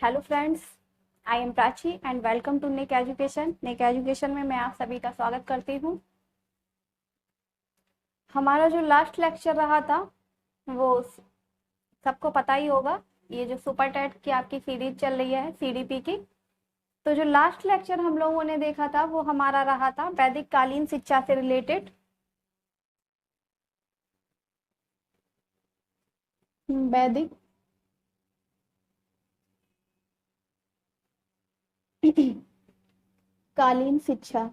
Hello friends, I am Prachi and welcome to Nek Education. Nek Education में मैं आप सभी का स्वागत करती हूँ। हमारा जो लास्ट लेक्चर रहा था वो सबको पता ही होगा। ये जो सुपर टेट की आपकी सीरीज चल रही है सीडीपी की, तो जो लास्ट लेक्चर हम लोगों ने देखा था वो हमारा रहा था वैदिक कालीन शिक्षा से रिलेटेड। वैदिक कालीन शिक्षा,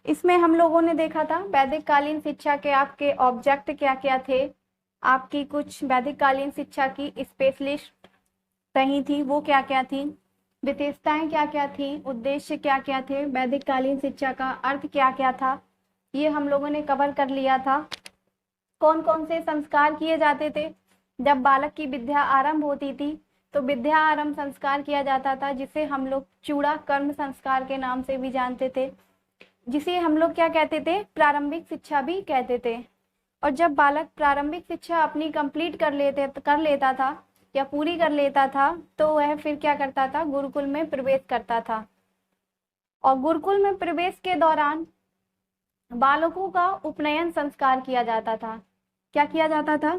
इसमें हम लोगों ने देखा था वैदिक कालीन शिक्षा के आपके ऑब्जेक्ट क्या क्या थे, आपकी कुछ वैदिक कालीन शिक्षा की स्पेशलिस्ट रही थी वो क्या क्या थी, विशेषताएं क्या क्या थी, उद्देश्य क्या क्या थे, वैदिक कालीन शिक्षा का अर्थ क्या क्या था, ये हम लोगों ने कवर कर लिया था। कौन कौन से संस्कार किए जाते थे जब बालक की विद्या आरंभ होती थी, तो विद्या आरंभ संस्कार किया जाता था जिसे हम लोग चूड़ा कर्म संस्कार के नाम से भी जानते थे, जिसे हम लोग क्या कहते थे, प्रारंभिक शिक्षा भी कहते थे। और जब बालक प्रारंभिक शिक्षा अपनी कंप्लीट कर लेता था या पूरी कर लेता था तो वह फिर क्या करता था, गुरुकुल में प्रवेश करता था। और गुरुकुल में प्रवेश के दौरान बालकों का उपनयन संस्कार किया जाता था। क्या किया जाता था?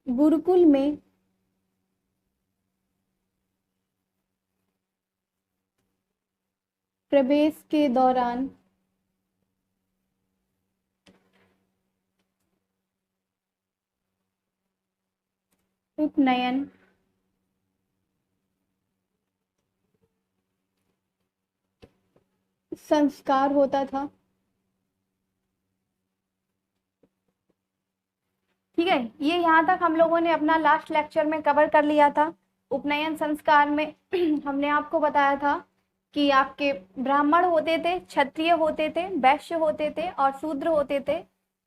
गुरुकुल में प्रवेश के दौरान उपनयन संस्कार होता था। ठीक है, ये यहाँ तक हम लोगों ने अपना लास्ट लेक्चर में कवर कर लिया था। उपनयन संस्कार में हमने आपको बताया था कि आपके ब्राह्मण होते थे, क्षत्रिय होते थे, वैश्य होते थे और शूद्र होते थे।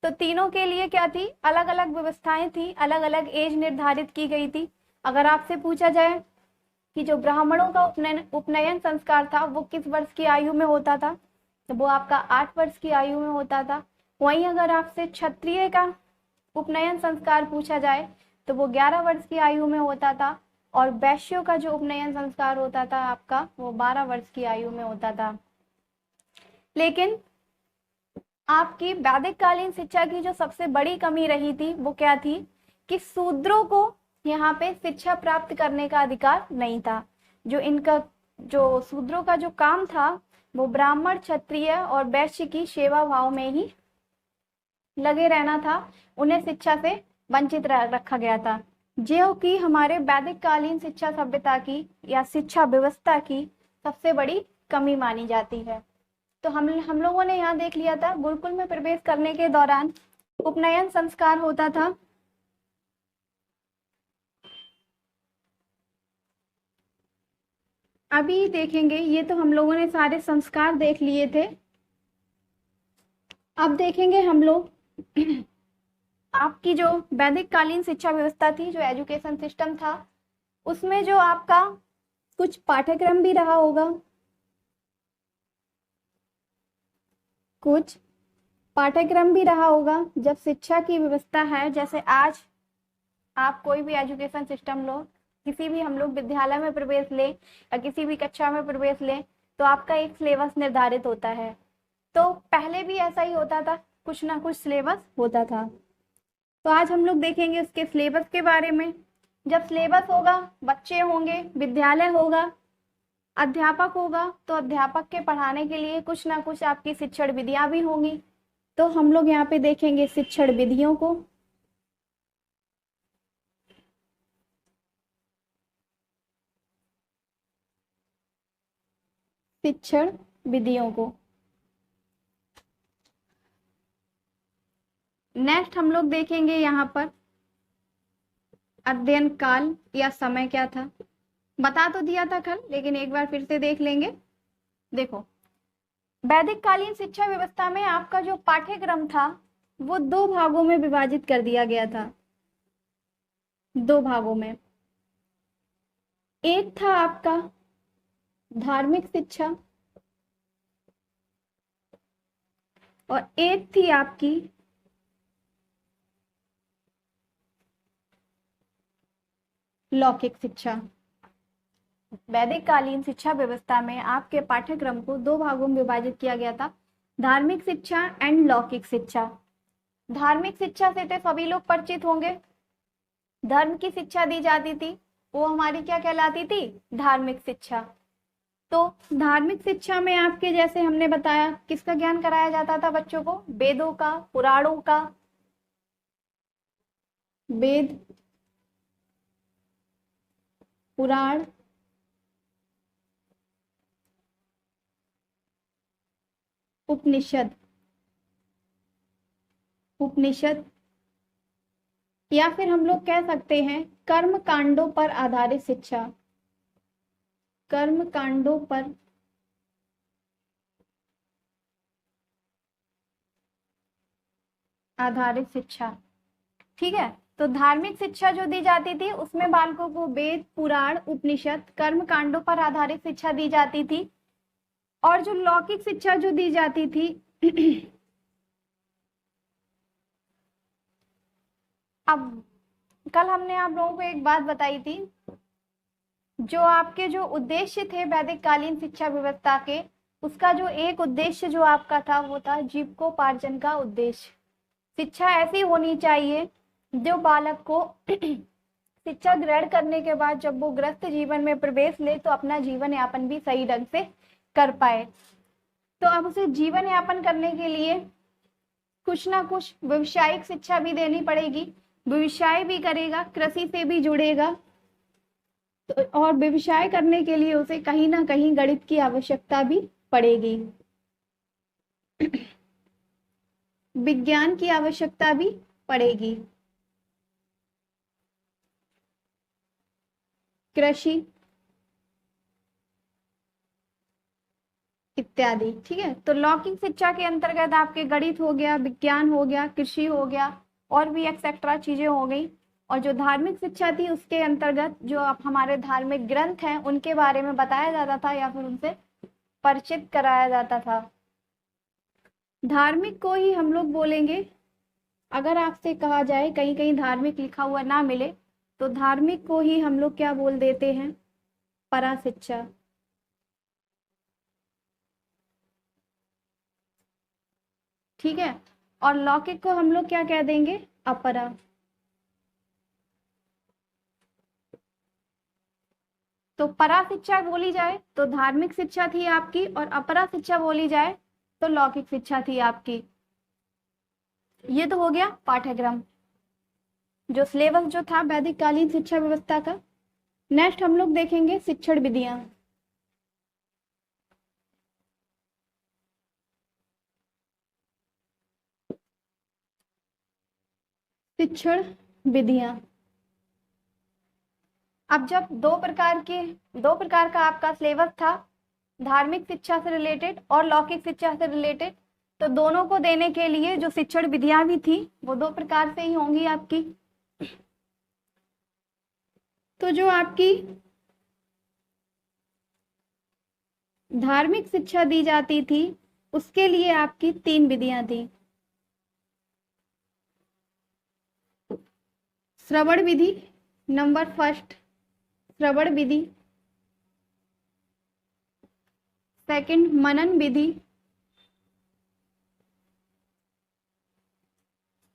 तो तीनों के लिए क्या थी, अलग अलग व्यवस्थाएं थी, अलग अलग एज निर्धारित की गई थी। अगर आपसे पूछा जाए कि जो ब्राह्मणों का उपनयन संस्कार था वो किस वर्ष की आयु में होता था, तो वो आपका 8 वर्ष की आयु में होता था। वहीं अगर आपसे क्षत्रिय का उपनयन संस्कार पूछा जाए तो वो 11 वर्ष की आयु में होता था। और वैश्यों का जो उपनयन संस्कार होता था आपका, वो 12 वर्ष की आयु में होता था। लेकिन आपकी वैदिक कालीन शिक्षा की जो सबसे बड़ी कमी रही थी वो क्या थी, कि शूद्रों को यहाँ पे शिक्षा प्राप्त करने का अधिकार नहीं था। जो शूद्रों का जो काम था वो ब्राह्मण, क्षत्रिय और वैश्य की सेवा भाव में ही लगे रहना था, उन्हें शिक्षा से वंचित रखा गया था, जो कि हमारे वैदिक कालीन शिक्षा सभ्यता की या शिक्षा व्यवस्था की सबसे बड़ी कमी मानी जाती है। तो हम लोगों ने यहाँ देख लिया था, गुरुकुल में प्रवेश करने के दौरान उपनयन संस्कार होता था। अभी देखेंगे, ये तो हम लोगों ने सारे संस्कार देख लिए थे। अब देखेंगे हम लोग आपकी जो वैदिक कालीन शिक्षा व्यवस्था थी, जो एजुकेशन सिस्टम था, उसमें जो आपका कुछ पाठ्यक्रम भी रहा होगा, कुछ पाठ्यक्रम भी रहा होगा। जब शिक्षा की व्यवस्था है, जैसे आज आप कोई भी एजुकेशन सिस्टम लो, किसी भी हम लोग विद्यालय में प्रवेश लें या किसी भी कक्षा में प्रवेश लें, तो आपका एक सिलेबस निर्धारित होता है। तो पहले भी ऐसा ही होता था, कुछ ना कुछ सिलेबस होता था। तो आज हम लोग देखेंगे उसके सिलेबस के बारे में। जब सिलेबस होगा, बच्चे होंगे, विद्यालय होगा, अध्यापक होगा, तो अध्यापक के पढ़ाने के लिए कुछ ना कुछ आपकी शिक्षण विधियां भी होंगी। तो हम लोग यहाँ पे देखेंगे शिक्षण विधियों को। शिक्षण विधियों को नेक्स्ट हम लोग देखेंगे यहाँ पर अध्ययन काल या समय क्या था। बता तो दिया था कल, लेकिन एक बार फिर से देख लेंगे। देखो, वैदिक कालीन शिक्षा व्यवस्था में आपका जो पाठ्यक्रम था वो 2 भागों में विभाजित कर दिया गया था। 2 भागों में, एक था आपका धार्मिक शिक्षा और एक थी आपकी लौकिक शिक्षा। वैदिक कालीन शिक्षा व्यवस्था में आपके पाठ्यक्रम को दो भागों में विभाजित किया गया था, धार्मिक शिक्षा एंड लौकिक शिक्षा। धार्मिक शिक्षा से तो सभी लोग परिचित होंगे, धर्म की शिक्षा दी जाती थी, वो हमारी क्या कहलाती थी, धार्मिक शिक्षा। तो धार्मिक शिक्षा में आपके जैसे हमने बताया किसका ज्ञान कराया जाता था बच्चों को, वेदों का, पुराणों का, वेद पुराण उपनिषद, उपनिषद, या फिर हम लोग कह सकते हैं कर्म कांडों पर आधारित शिक्षा, कर्म कांडों पर आधारित शिक्षा। ठीक है, तो धार्मिक शिक्षा जो दी जाती थी उसमें बालकों को वेद, पुराण, उपनिषद, कर्म कांडों पर आधारित शिक्षा दी जाती थी। और जो लौकिक शिक्षा जो दी जाती थी अब कल हमने आप लोगों को एक बात बताई थी, जो आपके जो उद्देश्य थे वैदिक कालीन शिक्षा व्यवस्था के, उसका जो एक उद्देश्य जो आपका था वो था जीविकोपार्जन का उद्देश्य। शिक्षा ऐसी होनी चाहिए जो बालक को शिक्षा ग्रहण करने के बाद जब वो ग्रस्त जीवन में प्रवेश ले तो अपना जीवन यापन भी सही ढंग से कर पाए। तो अब उसे जीवन यापन करने के लिए कुछ ना कुछ व्यवसायिक शिक्षा भी देनी पड़ेगी, व्यवसाय भी करेगा, कृषि से भी जुड़ेगा, तो और व्यवसाय करने के लिए उसे कहीं ना कहीं गणित की आवश्यकता भी पड़ेगी, विज्ञान की आवश्यकता भी पड़ेगी, कृषि इत्यादि। ठीक है, तो लौकिक शिक्षा के अंतर्गत आपके गणित हो गया, विज्ञान हो गया, कृषि हो गया, और भी एक्सेट्रा चीजें हो गई। और जो धार्मिक शिक्षा थी उसके अंतर्गत जो आप हमारे धार्मिक ग्रंथ हैं उनके बारे में बताया जाता था या फिर उनसे परिचित कराया जाता था। धार्मिक को ही हम लोग बोलेंगे, अगर आपसे कहा जाए कहीं कहीं धार्मिक लिखा हुआ ना मिले तो धार्मिक को ही हम लोग क्या बोल देते हैं, परा शिक्षा। ठीक है, और लौकिक को हम लोग क्या कह देंगे, अपरा। तो परा शिक्षा बोली जाए तो धार्मिक शिक्षा थी आपकी, और अपरा शिक्षा बोली जाए तो लौकिक शिक्षा थी आपकी। ये तो हो गया पाठ्यक्रम, जो सिलेबस जो था वैदिक कालीन शिक्षा व्यवस्था का। नेक्स्ट हम लोग देखेंगे शिक्षण विधियां। शिक्षण विधियां, अब जब दो प्रकार का आपका सिलेबस था, धार्मिक शिक्षा से रिलेटेड और लौकिक शिक्षा से रिलेटेड, तो दोनों को देने के लिए जो शिक्षण विधियां भी थी वो दो प्रकार से ही होंगी आपकी। तो जो आपकी धार्मिक शिक्षा दी जाती थी उसके लिए आपकी 3 विधियां थी। श्रवण विधि, नंबर फर्स्ट श्रवण विधि, सेकंड मनन विधि,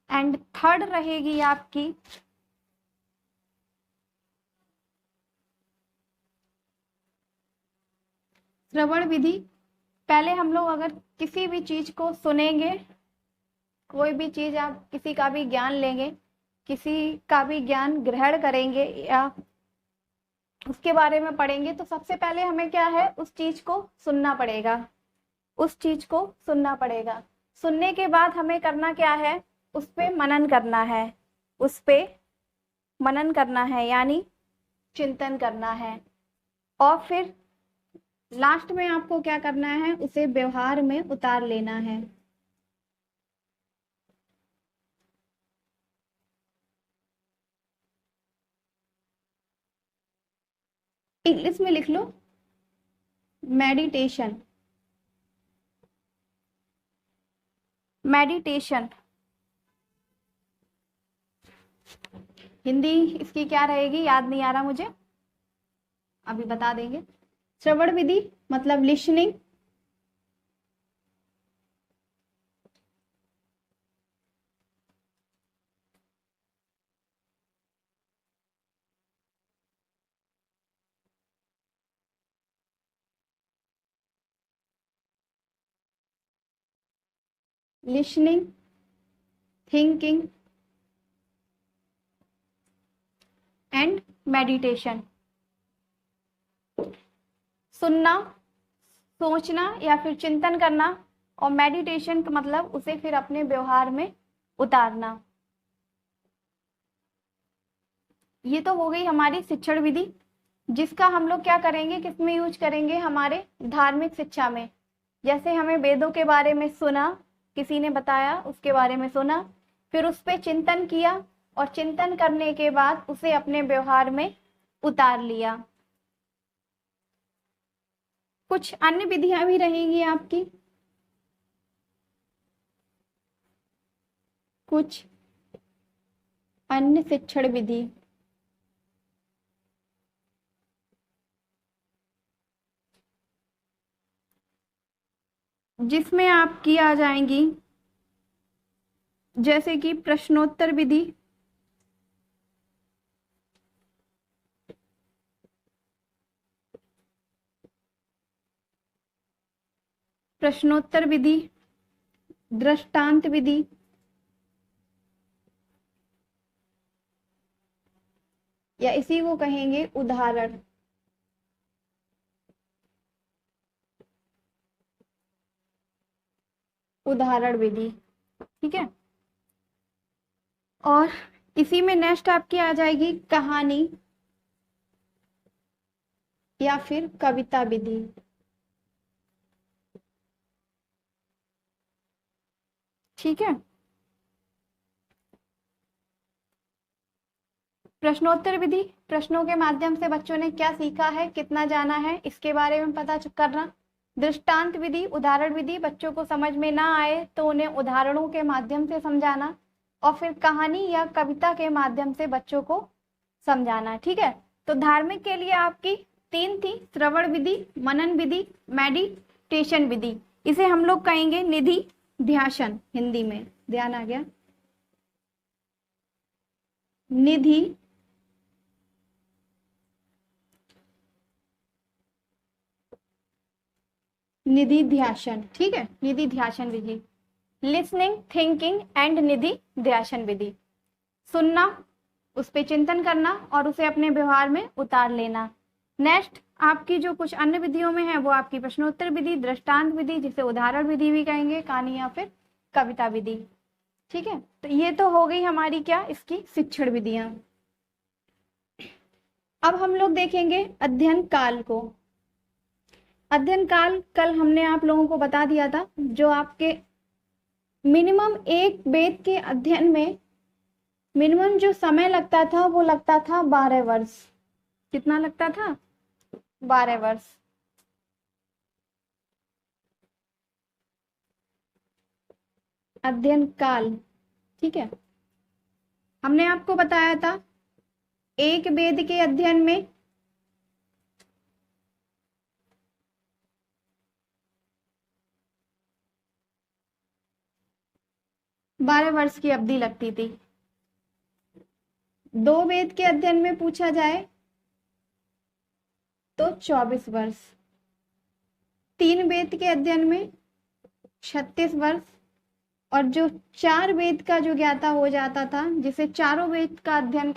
एंड थर्ड रहेगी आपकी श्रवण विधि। पहले हम लोग अगर किसी भी चीज को सुनेंगे, कोई भी चीज आप किसी का भी ज्ञान लेंगे, किसी का भी ज्ञान ग्रहण करेंगे या उसके बारे में पढ़ेंगे, तो सबसे पहले हमें क्या है, उस चीज को सुनना पड़ेगा, उस चीज को सुनना पड़ेगा। सुनने के बाद हमें करना क्या है, उस पे मनन करना है, उस पे मनन करना है यानी चिंतन करना है, और फिर लास्ट में आपको क्या करना है, उसे व्यवहार में उतार लेना है। इंग्लिश में लिख लो, मेडिटेशन। मेडिटेशन, हिंदी इसकी क्या रहेगी, याद नहीं आ रहा मुझे, अभी बता देंगे। श्रवण विधि मतलब listening, listening, thinking and meditation. सुनना, सोचना या फिर चिंतन करना, और मेडिटेशन का मतलब उसे फिर अपने व्यवहार में उतारना। ये तो हो गई हमारी शिक्षण विधि, जिसका हम लोग क्या करेंगे, किसमें यूज करेंगे, हमारे धार्मिक शिक्षा में। जैसे हमें वेदों के बारे में सुना, किसी ने बताया, उसके बारे में सुना, फिर उस पर चिंतन किया, और चिंतन करने के बाद उसे अपने व्यवहार में उतार लिया। कुछ अन्य विधियां भी रहेंगी आपकी, कुछ अन्य शिक्षण विधि, जिसमें आपकी आ जाएंगी जैसे कि प्रश्नोत्तर विधि, प्रश्नोत्तर विधि, दृष्टांत विधि, या इसी को कहेंगे उदाहरण, उदाहरण विधि। ठीक है, और इसी में नेक्स्ट आपकी आ जाएगी कहानी या फिर कविता विधि। ठीक है, प्रश्नोत्तर विधि, प्रश्नों के माध्यम से बच्चों ने क्या सीखा है, कितना जाना है, इसके बारे में पता करना। दृष्टांत विधि, उदाहरण विधि, बच्चों को समझ में ना आए तो उन्हें उदाहरणों के माध्यम से समझाना, और फिर कहानी या कविता के माध्यम से बच्चों को समझाना। ठीक है, तो धार्मिक के लिए आपकी 3 थी, श्रवण विधि, मनन विधि, मेडिटेशन विधि। इसे हम लोग कहेंगे निधि ध्यान, हिंदी में ध्यान आ गया, निधि निधि ध्यान। ठीक है, निधि ध्यान विधि, लिसनिंग, थिंकिंग एंड निधि ध्यान विधि। सुनना, उस पर चिंतन करना और उसे अपने व्यवहार में उतार लेना। नेक्स्ट आपकी जो कुछ अन्य विधियों में है वो आपकी प्रश्नोत्तर विधि, दृष्टांत विधि, जिसे उदाहरण विधि भी कहेंगे, कहानी या फिर कविता विधि। ठीक है, तो ये तो हो गई हमारी क्या, इसकी शिक्षण विधियां। अब हम लोग देखेंगे अध्ययन काल को। अध्ययन काल कल हमने आप लोगों को बता दिया था, जो आपके मिनिमम एक वेद के अध्ययन में मिनिमम जो समय लगता था वो लगता था 12 वर्ष। कितना लगता था, 12 वर्ष। अध्ययन काल, ठीक है, हमने आपको बताया था एक वेद के अध्ययन में 12 वर्ष की अवधि लगती थी। 2 वेद के अध्ययन में पूछा जाए तो 24 वर्ष, 3 वेद के अध्ययन में 36 वर्ष, और जो 4 वेद का जो ज्ञाता हो जाता था, जिसे चारों वेद का अध्ययन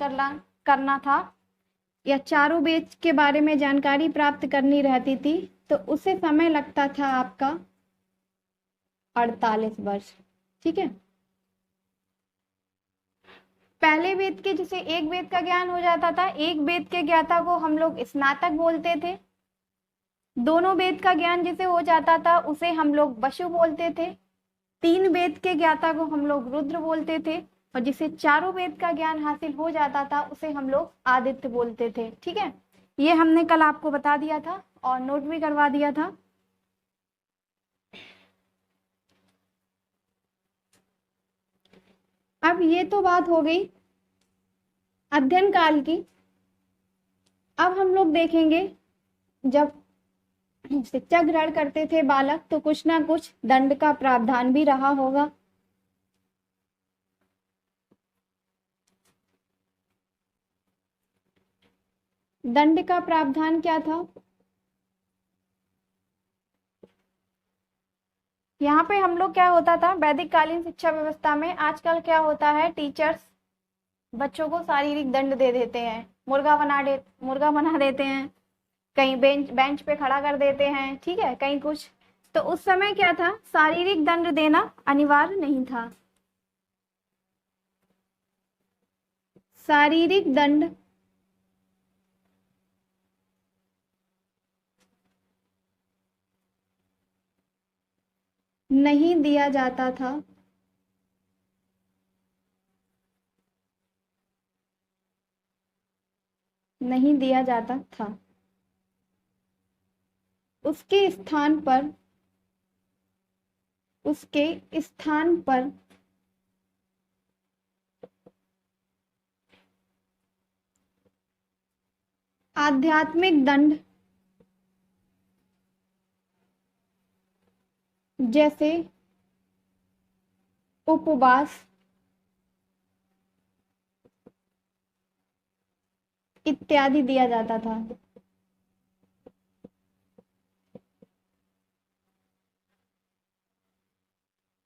करना था या चारों वेद के बारे में जानकारी प्राप्त करनी रहती थी, तो उसे समय लगता था आपका 48 वर्ष। ठीक है, पहले वेद के, जिसे एक वेद का ज्ञान हो जाता था, एक वेद के ज्ञाता को हम लोग स्नातक बोलते थे। दोनों वेद का ज्ञान जिसे हो जाता था उसे हम लोग वसु बोलते थे। 3 वेद के ज्ञाता को हम लोग रुद्र बोलते थे, और जिसे चारों वेद का ज्ञान हासिल हो जाता था उसे हम लोग आदित्य बोलते थे। ठीक है, ये हमने कल आपको बता दिया था और नोट भी करवा दिया था। अब ये तो बात हो गई अध्ययन काल की। अब हम लोग देखेंगे जब शिक्षा ग्रहण करते थे बालक तो कुछ ना कुछ दंड का प्रावधान भी रहा होगा। दंड का प्रावधान क्या था? यहाँ पे हम लोग क्या होता था वैदिक कालीन शिक्षा व्यवस्था में, आजकल क्या होता है टीचर्स बच्चों को शारीरिक दंड दे देते हैं, मुर्गा बना देते हैं, कहीं बेंच पे खड़ा कर देते हैं, ठीक है, कहीं कुछ। तो उस समय क्या था, शारीरिक दंड देना अनिवार्य नहीं था। शारीरिक दंड नहीं दिया जाता था। नहीं दिया जाता था। उसके स्थान पर आध्यात्मिक दंड जैसे उपवास इत्यादि दिया जाता था।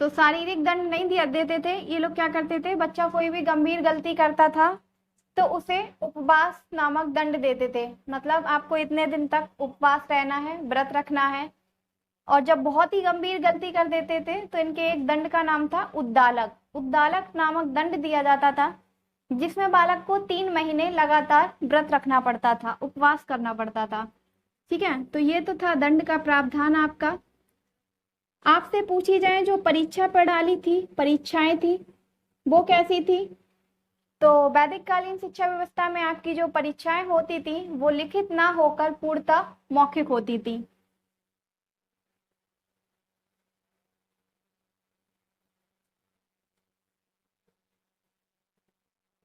तो शारीरिक दंड नहीं दिया देते थे ये लोग। क्या करते थे, बच्चा कोई भी गंभीर गलती करता था तो उसे उपवास नामक दंड देते थे, मतलब आपको इतने दिन तक उपवास रहना है, व्रत रखना है। और जब बहुत ही गंभीर गलती कर देते थे तो इनके एक दंड का नाम था उद्दालक। उद्दालक नामक दंड दिया जाता था जिसमें बालक को 3 महीने लगातार व्रत रखना पड़ता था, उपवास करना पड़ता था। ठीक है, तो ये तो था दंड का प्रावधान आपका। आपसे पूछी जाए जो परीक्षा प्रणाली थी, परीक्षाएं थी, वो कैसी थी? तो वैदिक कालीन शिक्षा व्यवस्था में आपकी जो परीक्षाएं होती थी वो लिखित ना होकर पूर्णतः मौखिक होती थी।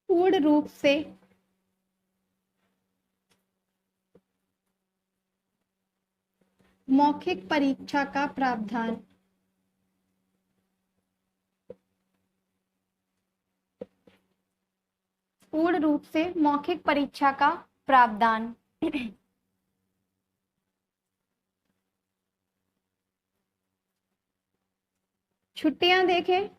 पूर्ण रूप से मौखिक परीक्षा का प्रावधान। पूर्ण रूप से मौखिक परीक्षा का प्रावधान। छुट्टियां देखें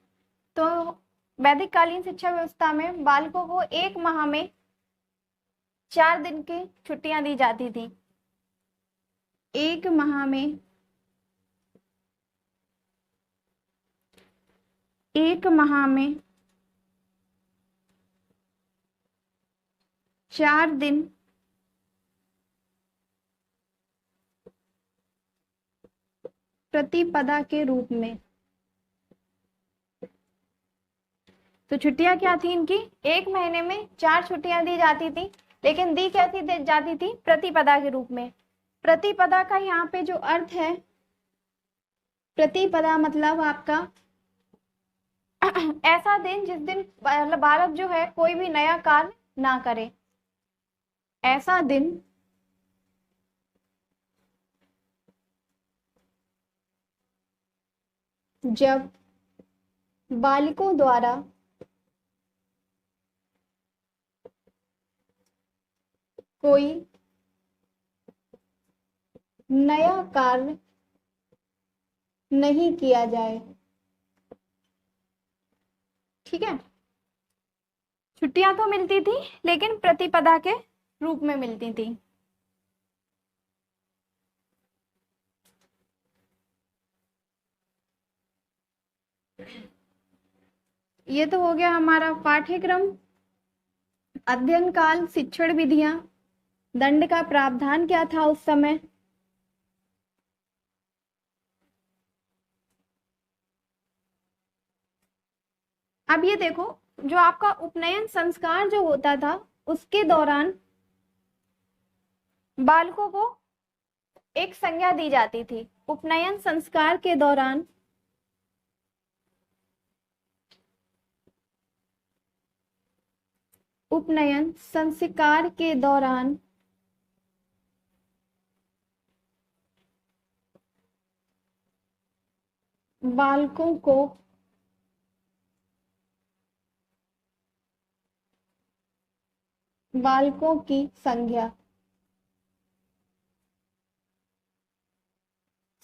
तो वैदिक कालीन शिक्षा व्यवस्था में बालकों को 1 माह में 4 दिन की छुट्टियां दी जाती थी। 1 माह में 4 दिन प्रतिपदा के रूप में। तो छुट्टियां क्या थी इनकी, 1 महीने में 4 छुट्टियां दी जाती थी, लेकिन दी कैसी दी जाती थी, प्रतिपदा के रूप में। प्रतिपदा का यहाँ पे जो अर्थ है, प्रतिपदा मतलब आपका ऐसा दिन जिस दिन बालक जो है कोई भी नया कार्य ना करे। ऐसा दिन जब बालकों द्वारा कोई नया कार्य नहीं किया जाए। ठीक है, छुट्टियां तो मिलती थी लेकिन प्रतिपदा के रूप में मिलती थी। ये तो हो गया हमारा पाठ्यक्रम, अध्ययन काल, शिक्षण विधियां, दंड का प्रावधान क्या था उस समय। अब ये देखो, जो आपका उपनयन संस्कार जो होता था उसके दौरान बालकों को एक संज्ञा दी जाती थी। उपनयन संस्कार के दौरान उपनयन संस्कार के दौरान बालकों को बालकों की संज्ञा।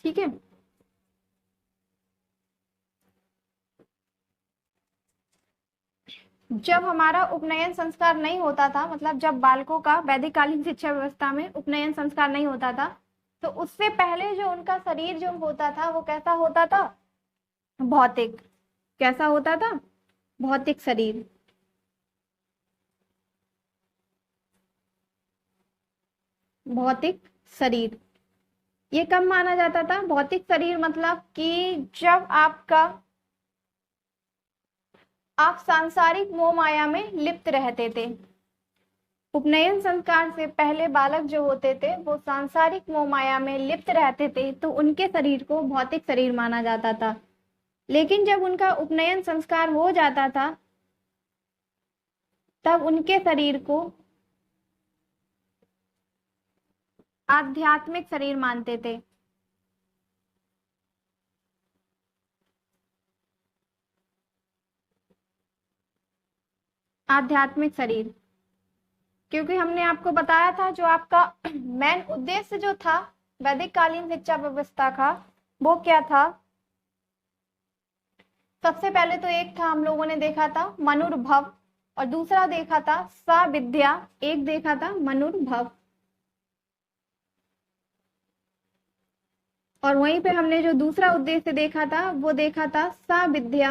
ठीक है, जब हमारा उपनयन संस्कार नहीं होता था, मतलब जब बालकों का वैदिक कालीन शिक्षा व्यवस्था में उपनयन संस्कार नहीं होता था, तो उससे पहले जो उनका शरीर जो होता था वो कैसा होता था? भौतिक। कैसा होता था? भौतिक शरीर। भौतिक शरीर ये कब माना जाता था? भौतिक शरीर मतलब कि जब आप सांसारिक मोह माया में लिप्त रहते थे। उपनयन संस्कार से पहले बालक जो होते थे वो सांसारिक मोह माया में लिप्त रहते थे, तो उनके शरीर को भौतिक शरीर माना जाता था। लेकिन जब उनका उपनयन संस्कार हो जाता था तब उनके शरीर को आध्यात्मिक शरीर मानते थे। आध्यात्मिक शरीर, क्योंकि हमने आपको बताया था जो आपका मेन उद्देश्य जो था वैदिक कालीन शिक्षा व्यवस्था का वो क्या था? सबसे पहले तो एक था, हम लोगों ने देखा था मनुर्भव, और दूसरा देखा था साविद्या। एक देखा था मनुर्भव, और वहीं पे हमने जो दूसरा उद्देश्य देखा था वो देखा था साविद्या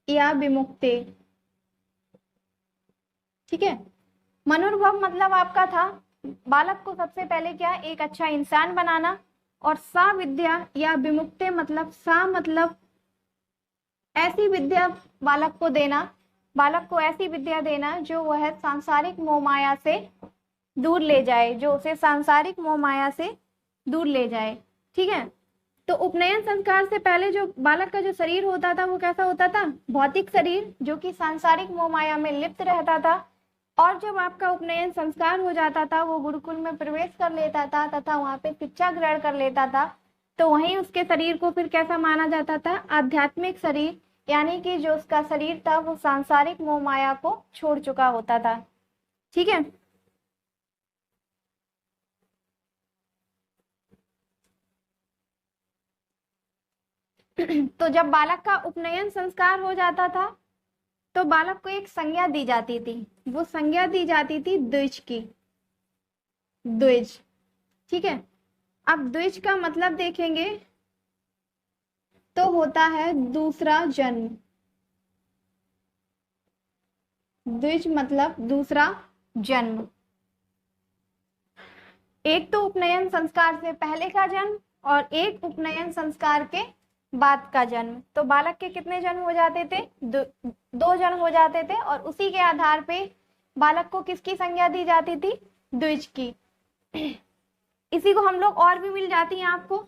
या विमुक्ति। ठीक है, मनुर्भव मतलब आपका था बालक को सबसे पहले क्या, एक अच्छा इंसान बनाना, और सा विद्या या विमुक्ति मतलब सा मतलब ऐसी विद्या बालक को देना, बालक को ऐसी विद्या देना जो वह सांसारिक मोह माया से दूर ले जाए, जो उसे सांसारिक मोह माया से दूर ले जाए। ठीक है, तो उपनयन संस्कार से पहले जो बालक का जो शरीर होता था वो कैसा होता था? भौतिक शरीर, जो कि सांसारिक मोह माया में लिप्त रहता था। और जब आपका उपनयन संस्कार हो जाता था वो गुरुकुल में प्रवेश कर लेता था तथा वहां पे शिक्षा ग्रहण कर लेता था, तो वहीं उसके शरीर को फिर कैसा माना जाता था? आध्यात्मिक शरीर, यानी कि जो उसका शरीर था वो सांसारिक मोह माया को छोड़ चुका होता था। ठीक है, तो जब बालक का उपनयन संस्कार हो जाता था तो बालक को एक संज्ञा दी जाती थी, वो संज्ञा दी जाती थी द्विज की। द्विज, ठीक है। अब द्विज का मतलब देखेंगे तो होता है दूसरा जन्म। द्विज मतलब दूसरा जन्म। एक तो उपनयन संस्कार से पहले का जन्म और एक उपनयन संस्कार के बाद का जन्म। तो बालक के कितने जन्म हो जाते थे? दो जन्म हो जाते थे, और उसी के आधार पे बालक को किसकी संज्ञा दी जाती थी? द्विज की। इसी को हम लोग और भी मिल जाती हैं आपको,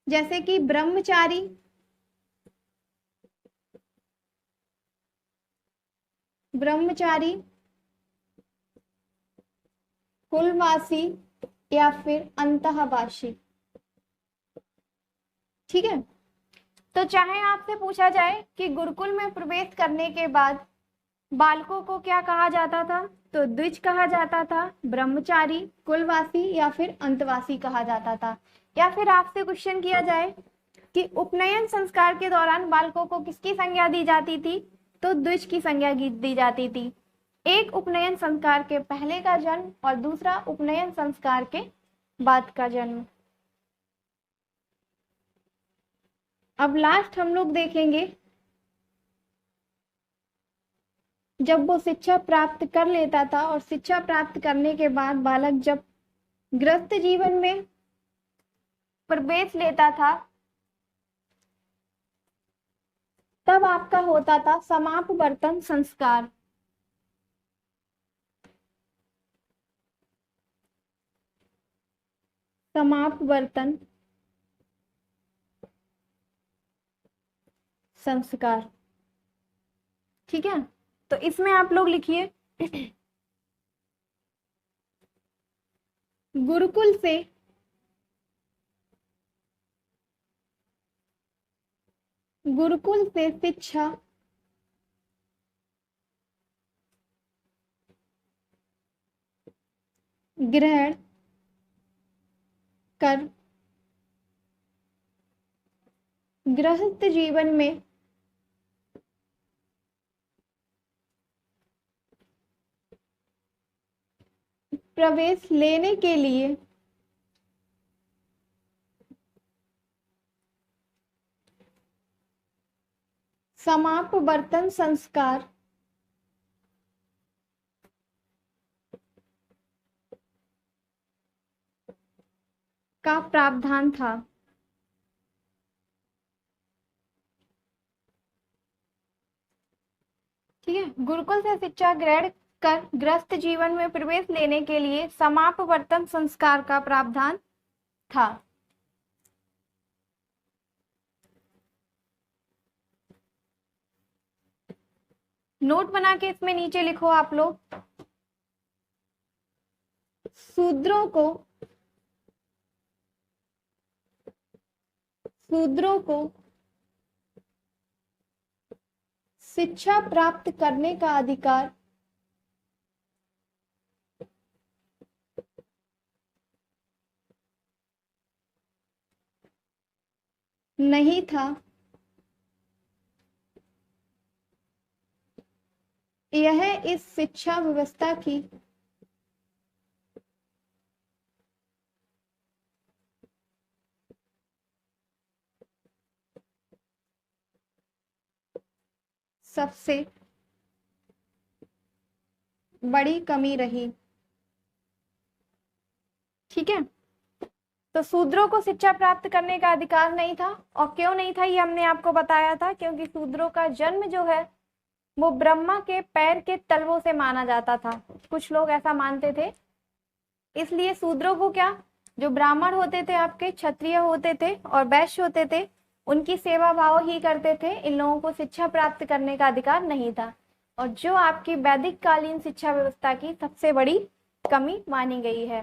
जैसे कि ब्रह्मचारी, ब्रह्मचारी, कुलवासी या फिर अंतःवासी। ठीक है, तो चाहे आपसे पूछा जाए कि गुरुकुल में प्रवेश करने के बाद बालकों को क्या कहा जाता था, तो द्विज कहा जाता था, ब्रह्मचारी, कुलवासी या फिर अंतवासी कहा जाता था। या फिर आपसे क्वेश्चन किया जाए कि उपनयन संस्कार के दौरान बालकों को किसकी संज्ञा दी जाती थी, तो द्विज की संज्ञा दी जाती थी। एक उपनयन संस्कार के पहले का जन्म और दूसरा उपनयन संस्कार के बाद का जन्म। अब लास्ट हम लोग देखेंगे जब वो शिक्षा प्राप्त कर लेता था, और शिक्षा प्राप्त करने के बाद बालक जब गृहस्थ जीवन में प्रवेश लेता था तब आपका होता था समापवर्तन संस्कार। समापवर्तन संस्कार, ठीक है। तो इसमें आप लोग लिखिए गुरुकुल से शिक्षा ग्रहण कर गृहस्थ जीवन में प्रवेश लेने के लिए समापवर्तन संस्कार का प्रावधान था। ठीक है, गुरुकुल से शिक्षा ग्रहण कर गृहस्थ जीवन में प्रवेश लेने के लिए समापवर्तन संस्कार का प्रावधान था। नोट बना के इसमें नीचे लिखो आप लोग, शूद्रों को शिक्षा प्राप्त करने का अधिकार नहीं था। यह इस शिक्षा व्यवस्था की सबसे बड़ी कमी रही। ठीक है, तो शूद्रों को शिक्षा प्राप्त करने का अधिकार नहीं था। और क्यों नहीं था ये हमने आपको बताया था, क्योंकि शूद्रों का जन्म जो है वो ब्रह्मा के पैर के तलवों से माना जाता था। कुछ लोग ऐसा मानते थे, इसलिए शूद्रों को क्या, जो ब्राह्मण होते थे, आपके क्षत्रिय होते थे और वैश्य होते थे, उनकी सेवा भाव ही करते थे। इन लोगों को शिक्षा प्राप्त करने का अधिकार नहीं था, और जो आपकी वैदिक कालीन शिक्षा व्यवस्था की सबसे बड़ी कमी मानी गई है।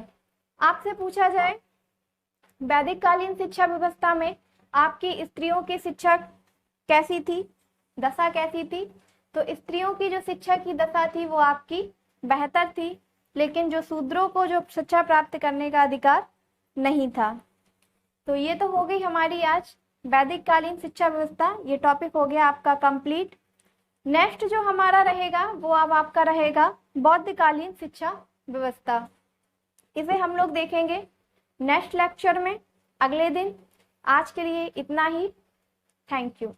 आपसे पूछा जाए वैदिक कालीन शिक्षा व्यवस्था में आपकी स्त्रियों की शिक्षा कैसी थी, दशा कैसी थी, तो स्त्रियों की जो शिक्षा की दशा थी वो आपकी बेहतर थी, लेकिन जो शूद्रों को जो शिक्षा प्राप्त करने का अधिकार नहीं था। तो ये तो हो गई हमारी आज वैदिक कालीन शिक्षा व्यवस्था। ये टॉपिक हो गया आपका कंप्लीट। नेक्स्ट जो हमारा रहेगा वो अब आपका रहेगा बौद्ध कालीन शिक्षा व्यवस्था। इसे हम लोग देखेंगे नेक्स्ट लेक्चर में अगले दिन। आज के लिए इतना ही। Thank you.